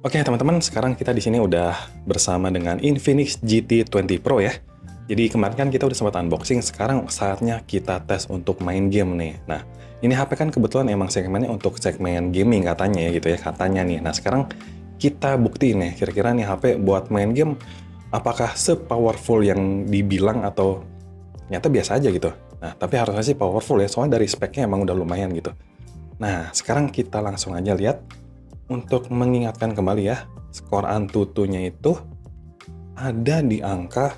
Oke teman-teman, sekarang kita di sini udah bersama dengan Infinix GT20 Pro ya. Jadi kemarin kan kita udah sempat unboxing, sekarang saatnya kita tes untuk main game nih. Nah, ini HP kan kebetulan emang segmennya untuk segmen gaming katanya ya gitu ya, katanya nih. Nah, sekarang kita buktiin nih, kira-kira nih HP buat main game apakah se-powerful yang dibilang atau ternyata biasa aja gitu. Nah, tapi harusnya sih powerful ya, soalnya dari speknya emang udah lumayan gitu. Nah, sekarang kita langsung aja lihat. Untuk mengingatkan kembali ya, skor Antutunya itu ada di angka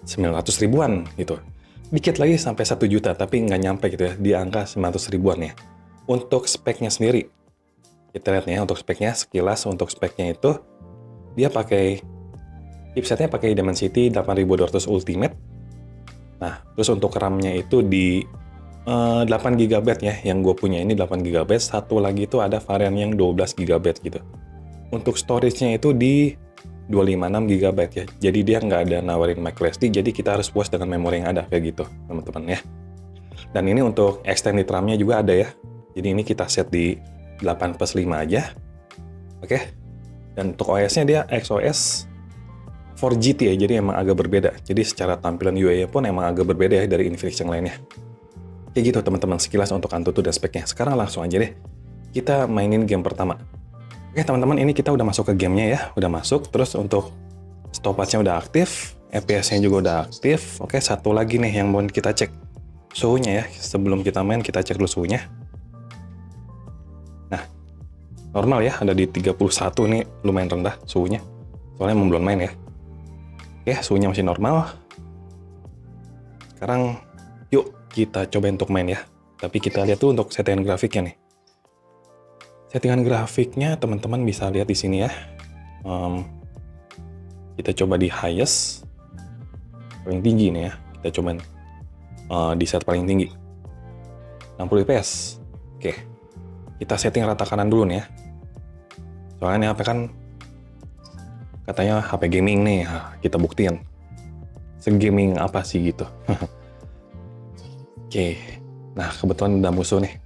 900 ribuan gitu. Dikit lagi sampai 1 juta, tapi nggak nyampe gitu ya, di angka 900 ribuan ya. Untuk speknya sendiri, kita lihat nih ya, untuk speknya, sekilas untuk speknya itu, dia pakai, chipsetnya pakai Dimensity 8200 Ultimate. Nah, terus untuk RAM-nya itu di 8 GB ya, yang gue punya ini 8 GB, satu lagi itu ada varian yang 12 GB gitu. Untuk storage-nya itu di 256 GB ya, jadi dia nggak ada nawarin microSD, jadi kita harus puas dengan memori yang ada, kayak gitu teman-teman ya. Dan ini untuk extended RAM-nya juga ada ya, jadi ini kita set di 8+5 aja, oke. Dan untuk OS-nya dia XOS 4GT ya, jadi emang agak berbeda, jadi secara tampilan UI-nya pun emang agak berbeda ya dari Infinix yang lainnya. Kayak gitu teman-teman, sekilas untuk Antutu dan speknya. Sekarang langsung aja deh, kita mainin game pertama. Oke teman-teman, ini kita udah masuk ke gamenya ya, udah masuk. Terus untuk stopwatch-nya udah aktif, FPS-nya juga udah aktif. Oke, satu lagi nih yang mau kita cek suhunya ya. Sebelum kita main, kita cek dulu suhunya. Nah, normal ya, ada di 31 nih, lumayan rendah suhunya. Soalnya emang belum main ya. Oke, suhunya masih normal. Sekarang, yuk kita coba untuk main ya. Tapi kita lihat tuh untuk settingan grafiknya nih. Settingan grafiknya teman-teman bisa lihat di sini ya. Kita coba di highest, paling tinggi nih ya. Kita coba di set paling tinggi, 60 fps. Oke, kita setting rata kanan dulu nih ya. Soalnya ini HP kan katanya HP gaming nih, kita buktiin segaming apa sih gitu. Oke, nah kebetulan ada musuh nih.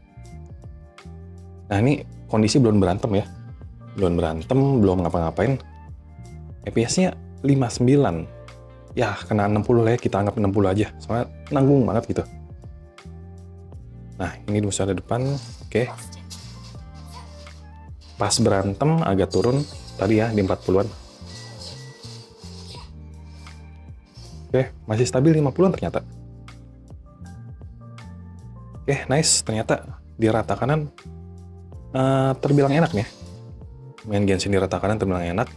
Nah ini kondisi belum berantem ya, belum berantem, belum ngapa-ngapain. FPS-nya 59, ya kena 60 lah ya, kita anggap 60 aja, soalnya nanggung banget gitu. Nah ini musuh ada depan, oke. Pas berantem agak turun tadi ya di 40-an. Oke, masih stabil 50-an ternyata. Oke, nice. Ternyata di rata kanan terbilang enak nih ya. Main Genshin di rata kanan terbilang enak.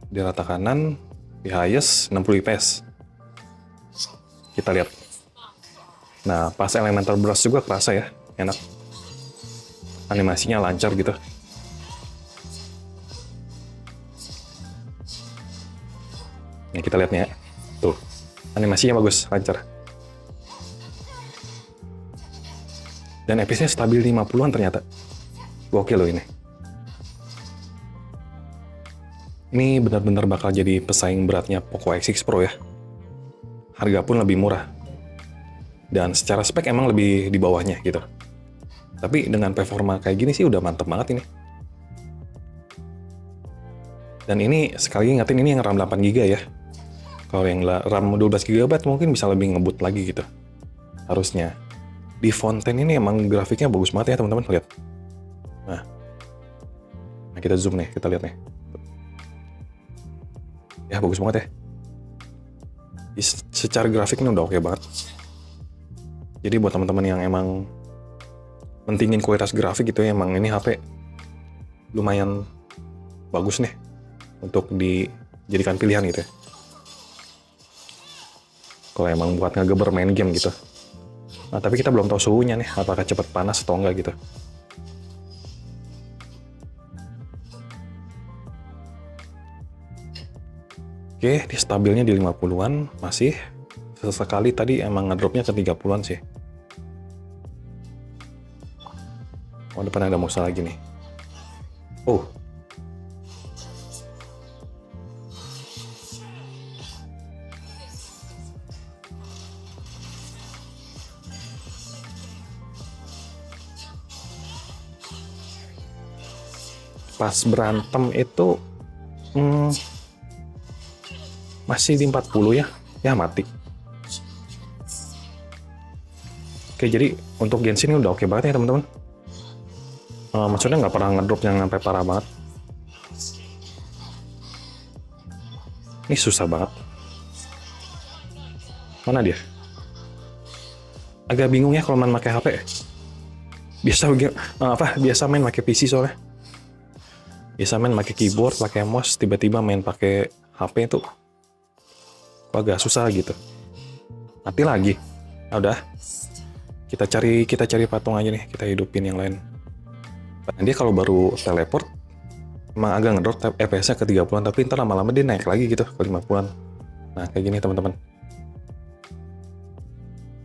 Di rata kanan, di highest 60 fps. Kita lihat. Nah, pas Elemental Burst juga kerasa ya, enak. Animasinya lancar gitu. Nah, kita lihat nih ya. Tuh, animasinya bagus, lancar. Dan FPS-nya stabil 50-an ternyata. Gokil loh ini. Ini benar-benar bakal jadi pesaing beratnya Poco X6 Pro ya. Harga pun lebih murah. Dan secara spek emang lebih di bawahnya gitu. Tapi dengan performa kayak gini sih udah mantep banget ini. Dan ini sekali ingatin, ini yang RAM 8GB ya. Kalau yang RAM 12GB mungkin bisa lebih ngebut lagi gitu. Harusnya. Di Fontaine ini emang grafiknya bagus banget ya teman-teman, lihat. Nah, kita zoom nih, kita lihat nih. Ya bagus banget ya. Secara grafik ini udah oke banget. Jadi buat teman-teman yang emang mentingin kualitas grafik gitu ya, emang ini HP lumayan bagus nih untuk dijadikan pilihan gitu ya. Kalau emang buat ngegeber main game gitu. Nah, tapi kita belum tahu suhunya nih, apakah cepat panas atau enggak gitu. Oke, di stabilnya di 50-an masih. Sesekali tadi emang ngedropnya ke 30-an sih. Oh, depan ada musuh lagi nih. Oh. pas berantem itu masih di 40 ya. Ya mati. Oke, jadi untuk Genshin ini udah oke banget ya teman-teman. Maksudnya nggak pernah ngedrop yang sampai parah banget. Ini susah banget. Mana dia? Agak bingung ya kalau main pakai HP. Biasa main pakai PC soalnya. Biasa main pakai keyboard, pakai mouse, tiba-tiba main pakai HP itu agak susah gitu. Mati lagi. Nah, udah. Kita cari patung aja nih, kita hidupin yang lain. Nah, dia kalau baru teleport emang agak ngedrop FPS-nya ke 30-an, tapi ntar lama-lama dia naik lagi gitu ke 50-an. Nah, kayak gini teman-teman.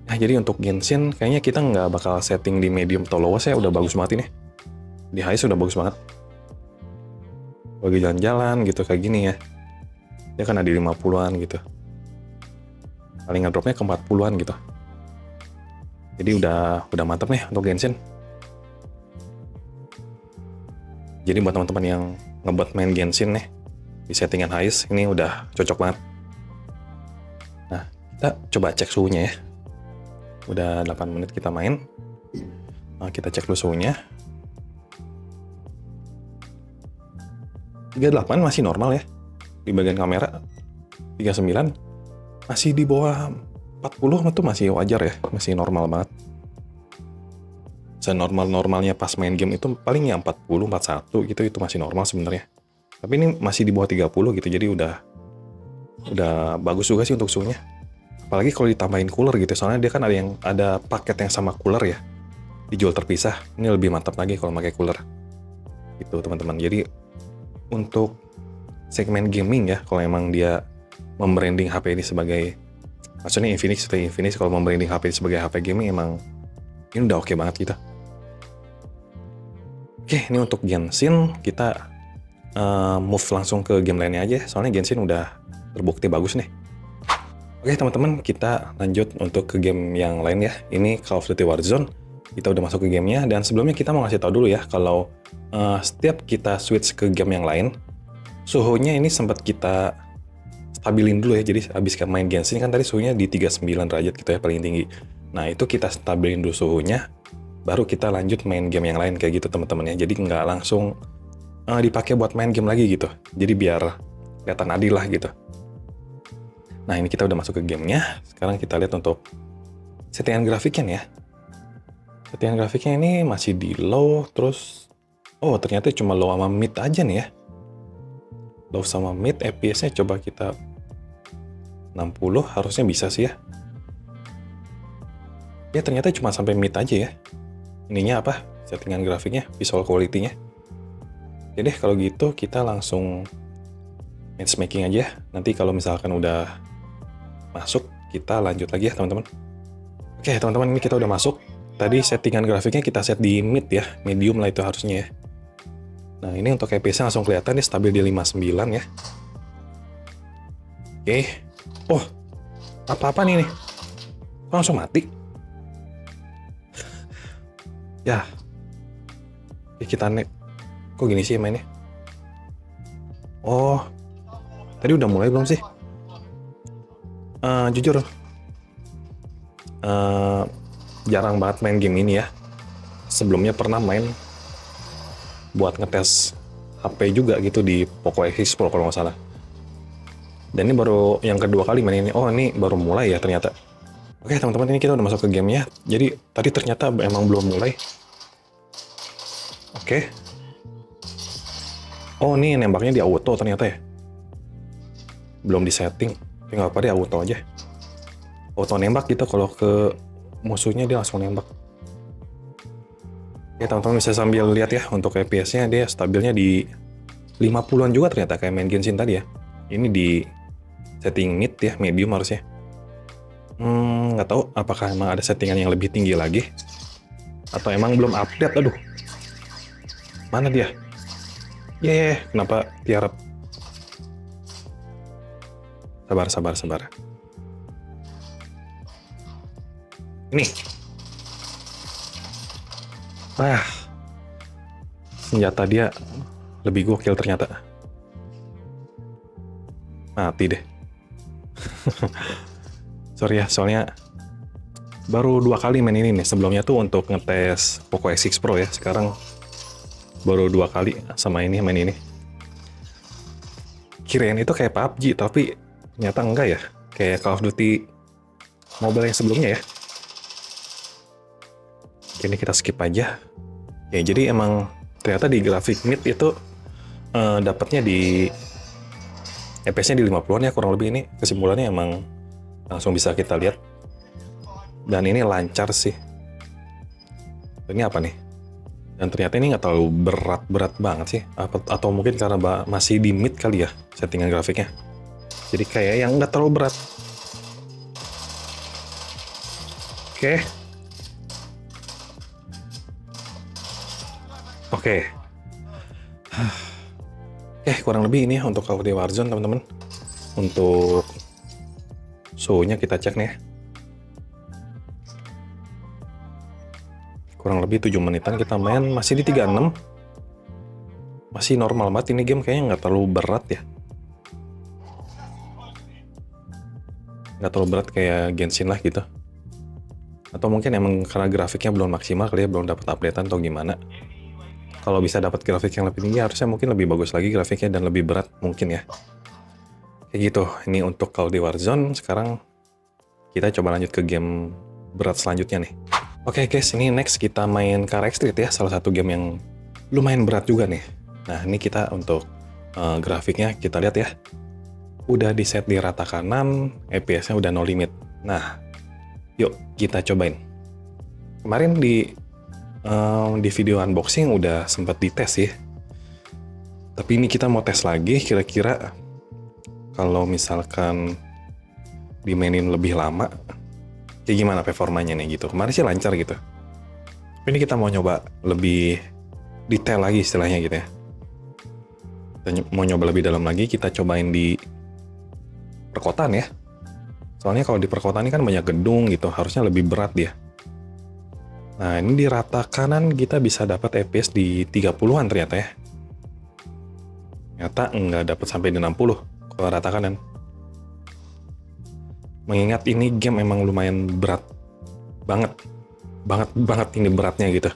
Nah, jadi untuk Genshin kayaknya kita nggak bakal setting di medium atau lowest ya, udah bagus banget ini. Di high sudah bagus banget. Bagi jalan-jalan gitu kayak gini ya. Dia kan ada di 50-an gitu. Paling ngedropnya ke 40-an gitu. Jadi udah mantap nih untuk Genshin. Jadi buat teman-teman yang ngebuat main Genshin nih di settingan highest ini udah cocok banget. Nah, kita coba cek suhunya ya. Udah 8 menit kita main. Nah, kita cek dulu suhunya. 38 masih normal ya. Di bagian kamera 39 masih di bawah 40 itu masih wajar ya, masih normal banget. Senormal-normalnya pas main game itu paling ya 40, 41 gitu, itu masih normal sebenarnya. Tapi ini masih di bawah 30 gitu, jadi udah bagus juga sih untuk suhunya. Apalagi kalau ditambahin cooler gitu, soalnya dia kan ada paket yang sama cooler ya, dijual terpisah. Ini lebih mantap lagi kalau pakai cooler. Gitu teman-teman. Jadi untuk segmen gaming ya, kalau emang dia membranding HP ini sebagai, maksudnya Infinix kalau membranding HP sebagai HP gaming, emang ini udah oke banget gitu. Oke, ini untuk Genshin kita move langsung ke game lainnya aja, soalnya Genshin udah terbukti bagus nih. Oke teman-teman, kita lanjut untuk ke game yang lain ya. Ini Call of Duty Warzone. Kita udah masuk ke gamenya, dan sebelumnya kita mau ngasih tahu dulu ya kalau setiap kita switch ke game yang lain, suhunya ini sempat kita stabilin dulu ya. Jadi habis main Genshin kan tadi suhunya di 39 derajat gitu ya, paling tinggi. Nah itu kita stabilin dulu suhunya, baru kita lanjut main game yang lain kayak gitu teman-teman ya. Jadi nggak langsung dipakai buat main game lagi gitu. Jadi biar kelihatan adil lah gitu. Nah ini kita udah masuk ke gamenya. Sekarang kita lihat untuk settingan grafiknya ya. Settingan grafiknya ini masih di low, terus ternyata cuma low sama mid aja nih ya. Low sama mid, FPS-nya coba kita 60, harusnya bisa sih ya. Ya ternyata cuma sampai mid aja ya. Ininya apa? Settingan grafiknya, visual quality-nya. Oke deh kalau gitu kita langsung matchmaking aja. Nanti kalau misalkan udah masuk, kita lanjut lagi ya teman-teman. Oke teman-teman, ini kita udah masuk. Tadi settingan grafiknya kita set di mid ya, medium lah itu harusnya ya. Nah ini untuk FPS-nya langsung kelihatan nih, stabil di 59 ya. Oke. Oh, apa-apa nih nih? Langsung mati. Ya. Oke, kita nek. Kok gini sih mainnya? Oh, tadi udah mulai belum sih? Jujur, jarang banget main game ini ya. Sebelumnya pernah main buat ngetes HP juga gitu di Poco X Pro kalau nggak salah. Dan ini baru yang kedua kali main ini. Oh ini baru mulai ya ternyata. Oke teman-teman, ini kita udah masuk ke gamenya. Jadi tadi ternyata emang belum mulai. Oke. Oh ini nembaknya di auto ternyata ya. Belum di setting. Tapi nggak apa-apa deh, auto aja. Auto nembak gitu, kalau ke musuhnya dia langsung nembak. Ya teman-teman bisa sambil lihat ya, untuk FPS-nya dia stabilnya di 50-an juga ternyata kayak main Genshin tadi ya. Ini di setting mid ya, medium harusnya. Nggak tahu apakah emang ada settingan yang lebih tinggi lagi atau emang belum update. Aduh, mana dia? Kenapa tiarap? Sabar. Ini. Senjata dia Lebih gokil ternyata. Mati deh. Sorry ya, soalnya baru 2 kali main ini nih. Sebelumnya tuh untuk ngetes Poco X6 Pro ya. Sekarang baru 2 kali sama ini main ini. Kirain itu kayak PUBG, tapi ternyata enggak ya. Kayak Call of Duty Mobile yang sebelumnya ya. Oke, ini kita skip aja. Ya, jadi emang ternyata di grafik mid itu dapatnya di FPS-nya di 50-an ya kurang lebih. Ini kesimpulannya emang langsung bisa kita lihat. Dan ini lancar sih. Ini apa nih? Dan ternyata ini nggak terlalu berat-berat banget sih. Atau mungkin karena masih di mid kali ya settingan grafiknya. Jadi kayak yang nggak terlalu berat. Oke. Oke, kurang lebih ini untuk Call of Duty Warzone teman-teman. Untuk suhunya kita cek nih ya. Kurang lebih 7 menitan kita main, masih di 36. Masih normal banget ini game, kayaknya nggak terlalu berat ya. Nggak terlalu berat kayak Genshin lah gitu. Atau mungkin emang karena grafiknya belum maksimal kali ya, belum dapat updatean atau gimana. Kalau bisa dapat grafik yang lebih tinggi, harusnya mungkin lebih bagus lagi grafiknya dan lebih berat mungkin ya. Kayak gitu, ini untuk Call of Duty Warzone. Sekarang kita coba lanjut ke game berat selanjutnya nih. Oke guys, ini next kita main Car X Street ya, salah satu game yang lumayan berat juga nih. Nah ini kita untuk grafiknya kita lihat ya. Udah di set di rata kanan, FPS-nya udah no limit. Nah, yuk kita cobain. Kemarin di video unboxing udah sempat dites ya. Tapi ini kita mau tes lagi, kira-kira kalau misalkan dimainin lebih lama, kayak gimana performanya nih gitu. Kemarin sih lancar gitu. Ini kita mau nyoba lebih detail lagi istilahnya gitu ya. Kita mau nyoba lebih dalam lagi, kita cobain di perkotaan ya. Soalnya kalau di perkotaan ini kan banyak gedung gitu, harusnya lebih berat dia. Nah, ini di rata kanan kita bisa dapat FPS di 30-an ternyata ya. Ternyata nggak dapat sampai di 60 kalau rata kanan. Mengingat ini game emang lumayan berat banget. Banget ini beratnya gitu.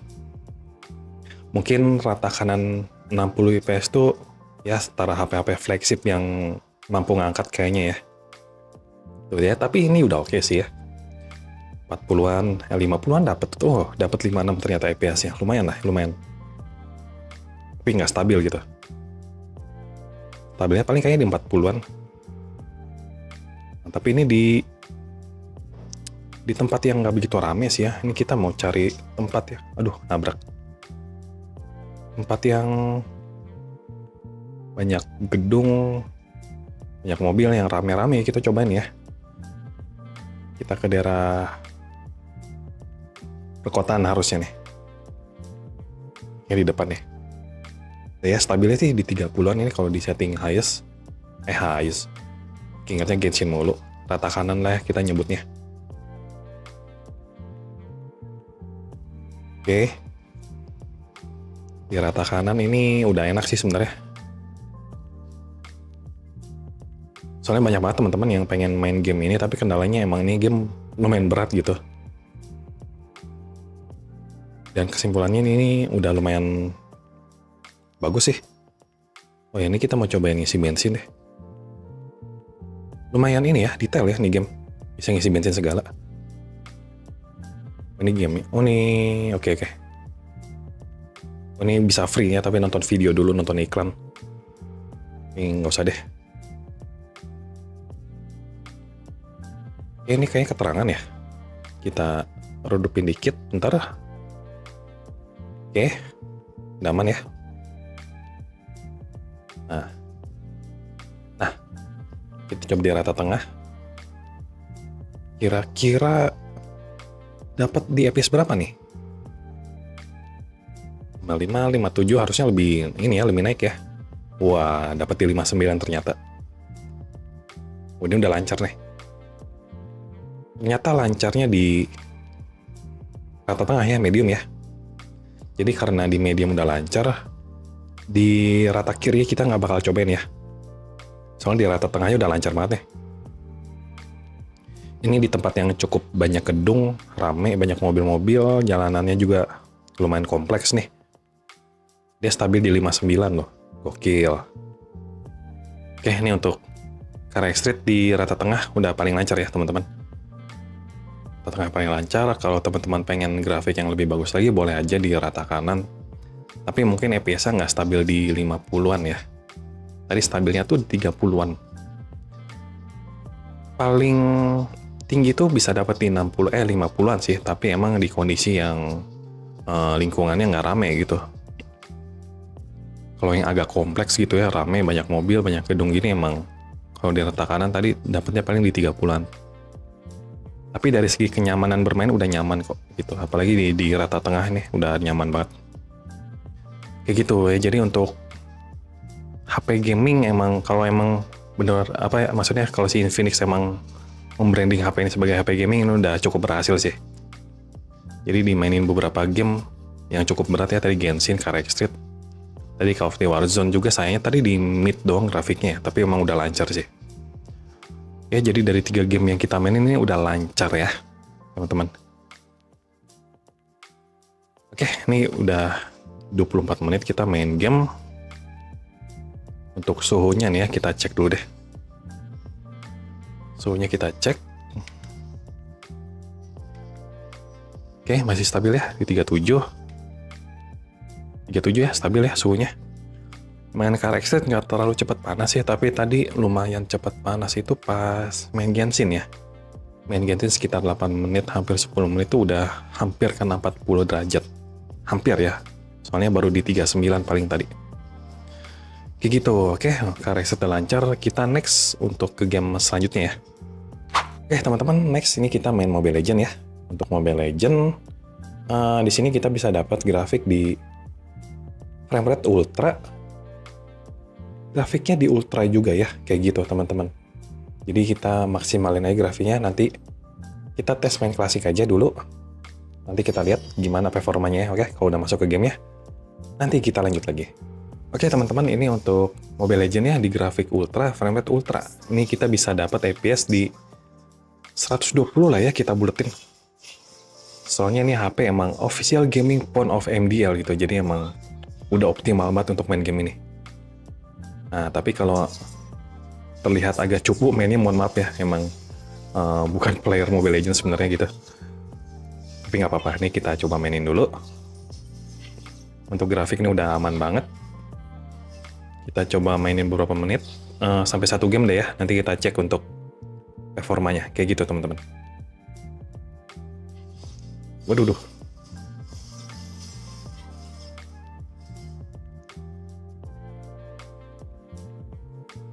Mungkin rata kanan 60 fps tuh ya setara HP-HP flagship yang mampu ngangkat kayaknya ya. Tuh ya, tapi ini udah oke sih ya. 40-an, 50-an dapat tuh, dapat 56 ternyata FPS-nya. Lumayan lah, lumayan. Tapi nggak stabil gitu. Stabilnya paling kayaknya di 40-an. Nah, tapi ini di tempat yang nggak begitu rame sih ya. Ini kita mau cari tempat ya. Aduh, nabrak. Tempat yang banyak gedung, banyak mobil yang rame-rame. Kita cobain ya. Kita ke daerah perkotaan harusnya nih. Yang di depan nih. Ya stabilnya sih di 30-an ini kalau di setting highest. Highest. Ingatnya Genshin mulu. Rata kanan lah ya kita nyebutnya. Oke. Di rata kanan ini udah enak sih sebenarnya. Soalnya banyak banget teman-teman yang pengen main game ini, tapi kendalanya emang ini game lumayan berat gitu. Dan kesimpulannya ini udah lumayan bagus sih. Oh ya, ini kita mau cobain ngisi bensin deh. Lumayan ini ya, detail ya nih game. Bisa ngisi bensin segala. Ini game. Oh nih, oke. Oh, ini bisa free ya, tapi nonton video dulu, nonton iklan. Ini nggak usah deh. Ini kayaknya keterangan ya. Kita redupin dikit, bentar. Oke, udah aman ya. Nah, kita coba di rata tengah. Kira-kira dapat di FPS berapa nih? 55, 57 harusnya lebih ini ya, lebih naik ya. Wah, dapat di 59 ternyata. Oh, ini udah lancar nih. Ternyata lancarnya di rata tengah ya, medium ya. Jadi karena di medium udah lancar, Di rata kiri kita nggak bakal cobain ya. Soalnya di rata tengahnya udah lancar banget nih. Ini di tempat yang cukup banyak gedung, rame, banyak mobil-mobil, jalanannya juga lumayan kompleks nih. Dia stabil di 59 loh, gokil. Oke, ini untuk Carrack Street di rata tengah udah paling lancar ya teman-teman. Rata tengah paling lancar. Kalau teman-teman pengen grafik yang lebih bagus lagi, boleh aja di rata kanan. Tapi mungkin FPS-nya nggak stabil di 50-an ya. Tadi stabilnya tuh 30-an. Paling tinggi tuh bisa dapat di 50-an sih, tapi emang di kondisi yang lingkungannya nggak rame gitu. Kalau yang agak kompleks gitu ya, rame, banyak mobil, banyak gedung gini, emang kalau di rata kanan tadi dapatnya paling di 30-an. Tapi dari segi kenyamanan bermain udah nyaman kok gitu, apalagi di rata tengah nih udah nyaman banget. Kayak gitu ya. Jadi untuk HP gaming emang kalau emang bener apa ya, maksudnya kalau si Infinix emang membranding HP ini sebagai HP gaming, ini udah cukup berhasil sih. Jadi dimainin beberapa game yang cukup berat ya, tadi Genshin, Carrack Street, tadi Call of Duty Warzone juga sayangnya tadi di mid doang grafiknya, tapi emang udah lancar sih. Ya jadi dari 3 game yang kita mainin ini udah lancar ya teman-teman. Oke, ini udah 24 menit kita main game. Untuk suhunya nih ya, kita cek dulu deh. Suhunya kita cek. Oke, masih stabil ya di 37. 37 ya, stabil ya suhunya. Main Carrack Street nggak terlalu cepat panas ya, tapi tadi lumayan cepat panas itu pas main Genshin ya. Main Genshin sekitar 8 menit, hampir 10 menit itu udah hampir kena 40 derajat. Hampir ya, soalnya baru di 39 paling tadi. Kayak gitu, oke, Carrack Street udah lancar. Kita next untuk ke game selanjutnya ya. Oke teman-teman, next ini kita main Mobile Legends ya. Untuk Mobile Legends, di sini kita bisa dapat grafik di frame rate ultra. Grafiknya di ultra juga ya, kayak gitu teman-teman. Jadi kita maksimalin aja grafiknya, nanti kita tes main klasik aja dulu. Nanti kita lihat gimana performanya ya, oke? Kalau udah masuk ke game ya, nanti kita lanjut lagi. Oke teman-teman, ini untuk Mobile Legends ya di grafik ultra, frame rate ultra. Ini kita bisa dapat FPS di 120 lah ya, kita buletin. Soalnya ini HP emang official gaming phone of MDL gitu, jadi emang udah optimal banget untuk main game ini. Nah, tapi kalau terlihat agak cupu mainnya, mohon maaf ya, emang bukan player Mobile Legends sebenarnya gitu. Tapi nggak apa-apa, nih kita coba mainin dulu. Untuk grafik ini udah aman banget. Kita coba mainin beberapa menit, sampai 1 game deh ya, nanti kita cek untuk performanya, kayak gitu teman-teman. Waduh.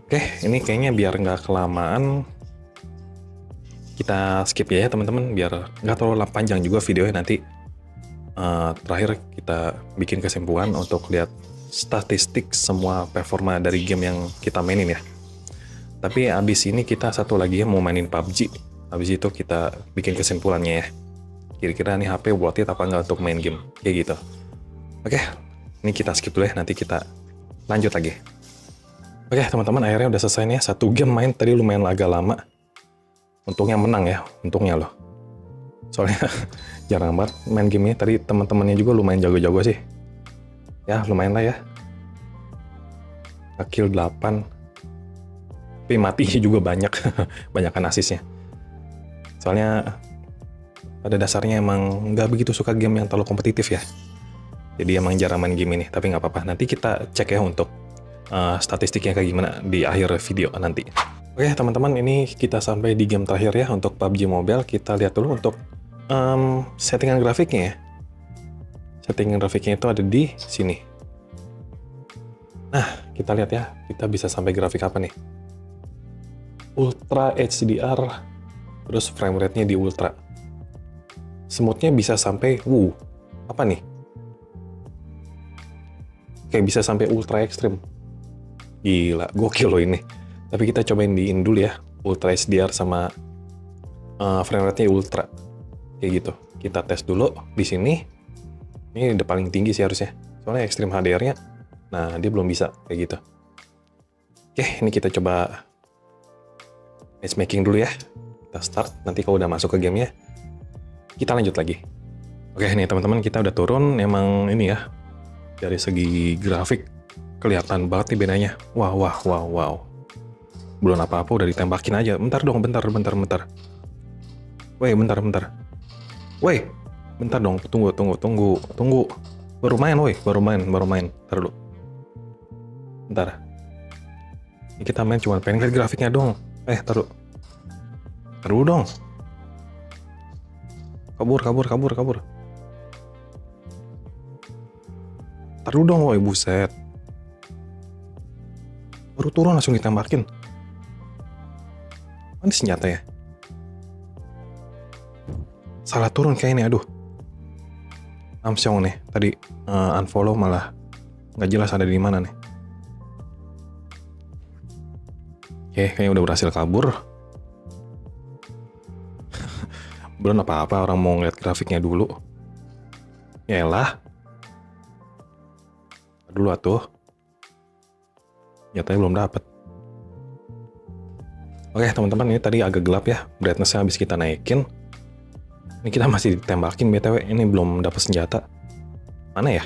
Oke, ini kayaknya biar nggak kelamaan, kita skip ya teman-teman, biar nggak terlalu panjang juga videonya nanti. Terakhir kita bikin kesimpulan untuk lihat statistik semua performa dari game yang kita mainin ya. Tapi abis ini kita satu lagi ya mau mainin PUBG. Abis itu kita bikin kesimpulannya ya. Kira-kira nih HP worth it apa nggak untuk main game, kayak gitu. Oke, ini kita skip dulu ya, nanti kita lanjut lagi. Oke teman-teman, akhirnya udah selesai nih ya. 1 game main tadi lumayan agak lama. Untungnya menang ya, untungnya loh. Soalnya jarang banget main game ini. Tadi teman-temannya juga lumayan jago-jago sih. Ya lumayan lah ya. Kill 8. Tapi mati juga banyak. Banyakan asisnya. Soalnya pada dasarnya emang nggak begitu suka game yang terlalu kompetitif ya. Jadi emang jarang main game ini. Tapi nggak apa-apa, nanti kita cek ya untuk statistiknya kayak gimana di akhir video nanti. Oke teman-teman, ini kita sampai di game terakhir ya untuk PUBG Mobile. Kita lihat dulu untuk settingan grafiknya ya. Settingan grafiknya itu ada di sini. Nah, kita lihat ya, kita bisa sampai grafik apa nih? Ultra HDR, terus frame rate-nya di ultra. Smooth-nya bisa sampai, apa nih? Kayak bisa sampai ultra ekstrim. Gila, gokil loh ini. Tapi kita cobain diin dulu ya, ultra HDR sama frame rate-nya ultra. Kayak gitu. Kita tes dulu di sini. Ini udah paling tinggi sih harusnya. Soalnya ekstrim HDR-nya Nah, dia belum bisa kayak gitu. Oke, ini kita coba matchmaking dulu ya. Kita start, nanti kalau udah masuk ke gamenya, kita lanjut lagi. Oke, nih teman-teman, kita udah turun. Emang ini ya, dari segi grafik kelihatan banget nih bedanya. Wow. Belum apa-apa udah ditembakin aja. Bentar dong, bentar. Woi, bentar. Woi, bentar dong, tunggu. Baru main. Bentar dulu. Bentar. Ini kita main cuma pengen lihat grafiknya dong. Taruh dong. Kabur. Taruh dong, woi, buset. Baru turun langsung ditembakin. Mana senjata ya? Salah turun kayak ini, aduh. Amsyong nih, tadi unfollow malah nggak jelas ada di mana nih. Oke, kayaknya udah berhasil kabur. Belum apa-apa, orang mau ngeliat grafiknya dulu. Yaelah. Dulu atuh. Nyatanya belum dapet. Oke teman-teman, ini tadi agak gelap ya. Brightness-nya habis kita naikin. Ini kita masih ditembakin BTW. Ini belum dapet senjata. Mana ya?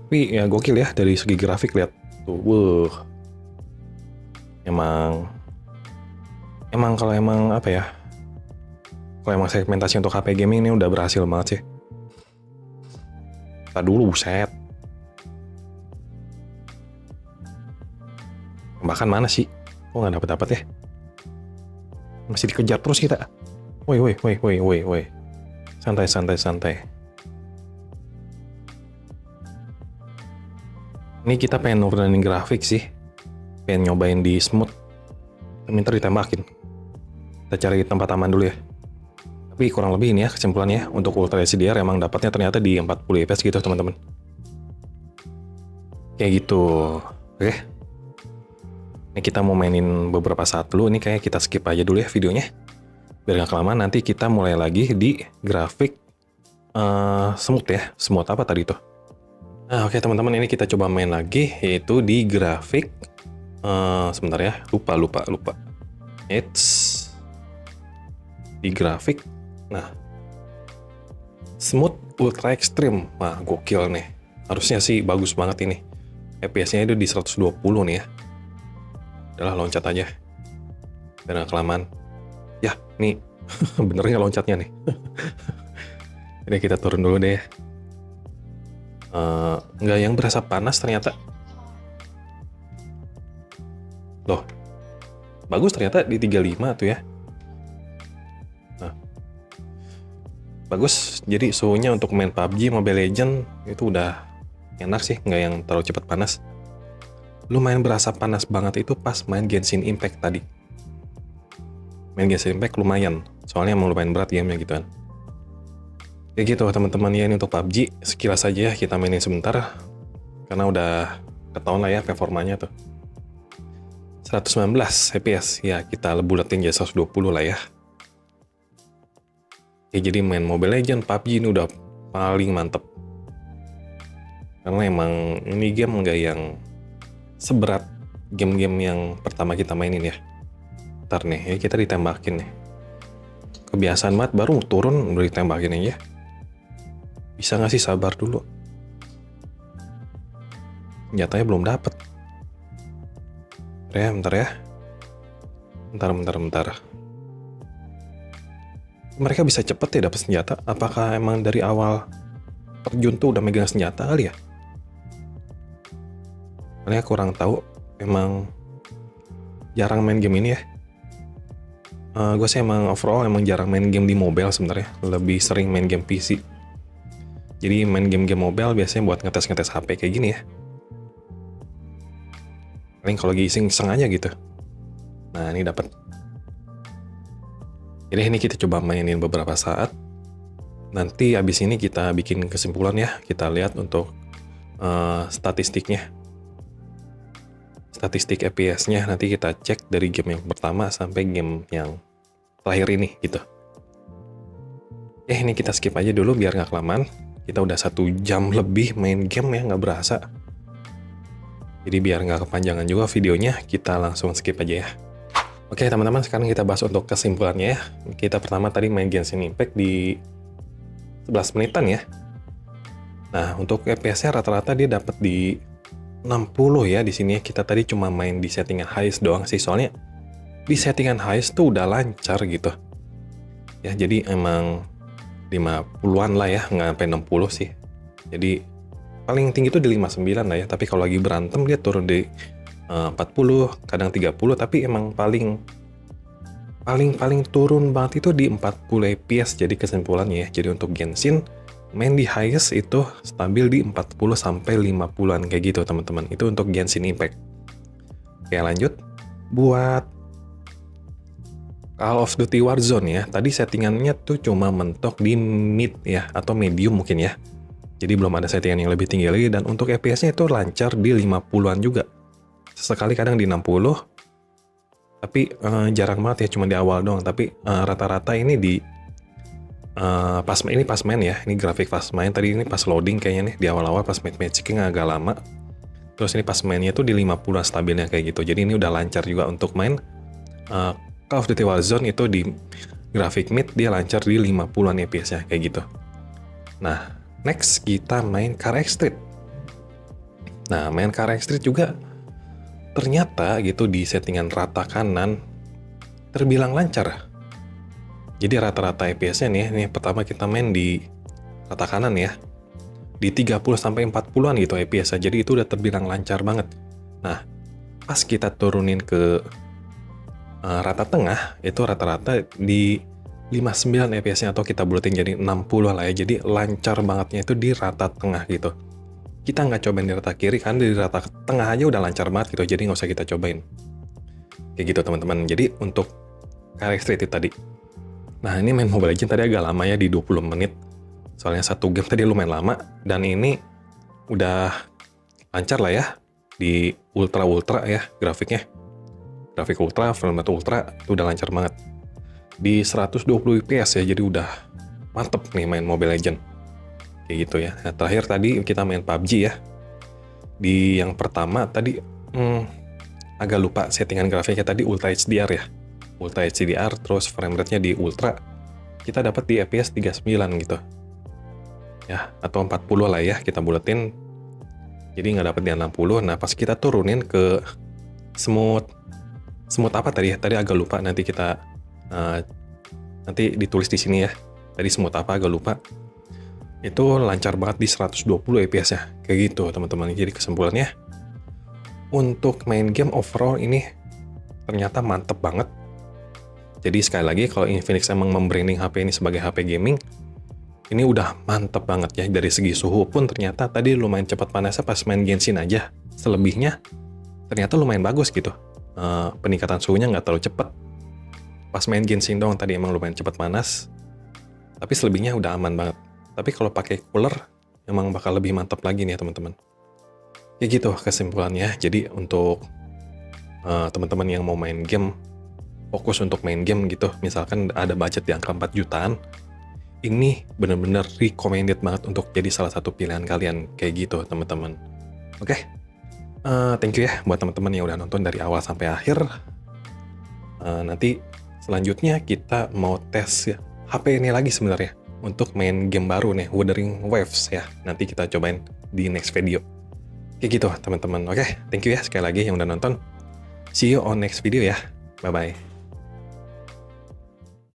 Tapi ya gokil ya, dari segi grafik lihat tuh. Emang kalau emang apa ya? Kalau emang segmentasi untuk HP gaming ini udah berhasil banget sih. Kita dulu, buset. Bahkan mana sih? Kok nggak dapet ya? Masih dikejar terus kita. Woi. Santai. Ini kita pengen nurunin grafik sih. Pengen nyobain di smooth. Minta ditembakin. Kita cari tempat aman dulu ya. Tapi kurang lebih ini ya kesimpulannya. Untuk Ultra HDR emang dapatnya ternyata di 40 fps gitu teman-teman. Kayak gitu. Oke. Ini kita mau mainin beberapa saat dulu. Ini kayak kita skip aja dulu ya videonya. Biar gak kelamaan, nanti kita mulai lagi di grafik smooth ya. Smooth apa tadi tuh? Nah oke teman-teman, ini kita coba main lagi. Yaitu di grafik sebentar ya. Lupa. Di grafik. Nah. Smooth Ultra Extreme. Wah gokil nih. Harusnya sih bagus banget ini. FPS-nya itu di 120 nih ya. Udahlah loncat aja. Biar gak kelamaan. Ya, nih. Bener nggak loncatnya nih? Jadi kita turun dulu deh. Nggak yang berasa panas ternyata. Loh. Bagus ternyata di 35 tuh ya. Nah. Bagus. Jadi suhunya untuk main PUBG, Mobile Legends itu udah enak sih. Nggak yang terlalu cepat panas. Lumayan berasa panas banget itu pas main Genshin Impact tadi. Main Genshin Impact lumayan, soalnya emang lumayan berat gamenya gitu kan. Ya gitu teman-teman ya, ini untuk PUBG sekilas aja ya kita mainin sebentar. Karena udah ketahuan lah ya performanya tuh. 119 fps, ya kita bulatin jadi 120 lah ya. Ya jadi main Mobile Legends, PUBG ini udah paling mantep. Karena emang ini game nggak yang seberat game-game yang pertama kita mainin ya. Ntar nih, ya kita ditembakin nih. Kebiasaan banget, baru turun udah ditembakin aja. Bisa nggak sih sabar dulu? Nyatanya belum dapet. Bentar ya. Bentar. Mereka bisa cepet ya dapet senjata? Apakah emang dari awal terjun tuh udah megang senjata kali ya? Soalnya kurang tahu, emang jarang main game ini ya. Gue sih emang overall emang jarang main game di mobile sebenarnya, lebih sering main game PC. Jadi main game-game mobile biasanya buat ngetes-ngetes HP kayak gini ya. Paling kalau lagi iseng-iseng aja gitu. Nah ini dapat. Jadi ini kita coba mainin beberapa saat. Nanti abis ini kita bikin kesimpulan ya. Kita lihat untuk statistiknya. Statistik FPS-nya nanti kita cek dari game yang pertama sampai game yang terakhir ini gitu. Ini kita skip aja dulu biar nggak kelamaan. Kita udah 1 jam lebih main game ya, nggak berasa. Jadi biar nggak kepanjangan juga videonya, kita langsung skip aja ya. Oke teman-teman, sekarang kita bahas untuk kesimpulannya ya. Kita pertama tadi main Genshin Impact di 11 menitan ya. Nah, untuk FPS-nya rata-rata dia dapat di 60 ya di sini ya. Kita tadi cuma main di settingan highest doang sih, soalnya di settingan highest tuh udah lancar gitu. Ya, jadi emang 50-an lah ya, nggak sampai 60 sih. Jadi paling tinggi tuh di 59 lah ya, tapi kalau lagi berantem dia turun di 40, kadang 30, tapi emang paling turun banget itu di 40 fps. Jadi kesimpulannya ya, jadi untuk Genshin main di highest itu stabil di 40 sampai 50-an kayak gitu teman-teman. Itu untuk Genshin Impact. Oke, lanjut buat Call of Duty Warzone ya. Tadi settingannya tuh cuma mentok di mid ya, atau medium mungkin ya. Jadi belum ada settingan yang lebih tinggi lagi, dan untuk FPS-nya itu lancar di 50-an juga. Sesekali kadang di 60, tapi jarang banget ya, cuma di awal doang. Tapi rata-rata ini di pas main ya, ini grafik pas main. Tadi ini pas loading kayaknya nih, di awal-awal pas matching agak lama. Terus ini pas mainnya tuh di 50-an stabilnya kayak gitu. Jadi ini udah lancar juga untuk main Call of Duty Warzone. Itu di grafik mid dia lancar di 50-an FPS-nya kayak gitu. Nah, next kita main Car X-Street. Nah, main Car X-Street juga ternyata gitu di settingan rata kanan terbilang lancar. Jadi rata-rata FPS-nya nih, ini pertama kita main di rata kanan ya, di 30 sampai 40-an gitu FPS-nya. Jadi itu udah terbilang lancar banget. Nah, pas kita turunin ke rata tengah, itu rata-rata di 59 FPS-nya, atau kita buletin jadi 60 lah ya. Jadi lancar bangetnya itu di rata tengah gitu. Kita nggak cobain di rata kiri, kan di rata tengah aja udah lancar banget gitu, jadi nggak usah kita cobain. Kayak gitu teman-teman. Jadi untuk Car X-Street tadi. Nah, ini main Mobile Legends tadi agak lama ya, di 20 menit. Soalnya satu game tadi lumayan lama, dan ini udah lancar lah ya, di ultra ya grafiknya. Grafik ultra, frame rate ultra, itu udah lancar banget. Di 120 fps ya, jadi udah mantep nih main Mobile Legends. Kayak gitu ya. Nah, terakhir tadi kita main PUBG ya. Di yang pertama tadi agak lupa settingan grafiknya tadi, Ultra HDR ya. Ultra HDR, terus frame rate-nya di ultra. Kita dapat di FPS 39 gitu. Ya, atau 40 lah ya, kita buletin. Jadi nggak dapat di 60. Nah, pas kita turunin ke smooth apa tadi ya? Tadi agak lupa, nanti kita nanti ditulis di sini ya. Tadi smooth apa agak lupa. Itu lancar banget di 120 fps ya, kayak gitu teman-teman. Jadi kesimpulannya, untuk main game overall ini ternyata mantep banget. Jadi sekali lagi, kalau Infinix emang membranding HP ini sebagai HP gaming, ini udah mantep banget ya. Dari segi suhu pun ternyata tadi lumayan cepat panasnya pas main Genshin aja. Selebihnya ternyata lumayan bagus gitu. Peningkatan suhunya nggak terlalu cepat. Pas main Genshin doang tadi emang lumayan cepat panas, tapi selebihnya udah aman banget. Tapi kalau pakai cooler, emang bakal lebih mantap lagi nih ya teman-teman. Kayak gitu kesimpulannya. Jadi untuk teman-teman yang mau main game, fokus untuk main game gitu, misalkan ada budget di angka 4 jutaan, ini bener-bener recommended banget untuk jadi salah satu pilihan kalian kayak gitu teman-teman. Oke, thank you ya buat teman-teman yang udah nonton dari awal sampai akhir. Nanti selanjutnya kita mau tes ya, HP ini lagi sebenarnya, untuk main game baru nih, Wuthering Waves ya. Nanti kita cobain di next video. Kayak gitu teman-teman. Oke, thank you ya sekali lagi yang udah nonton. See you on next video ya. Bye-bye.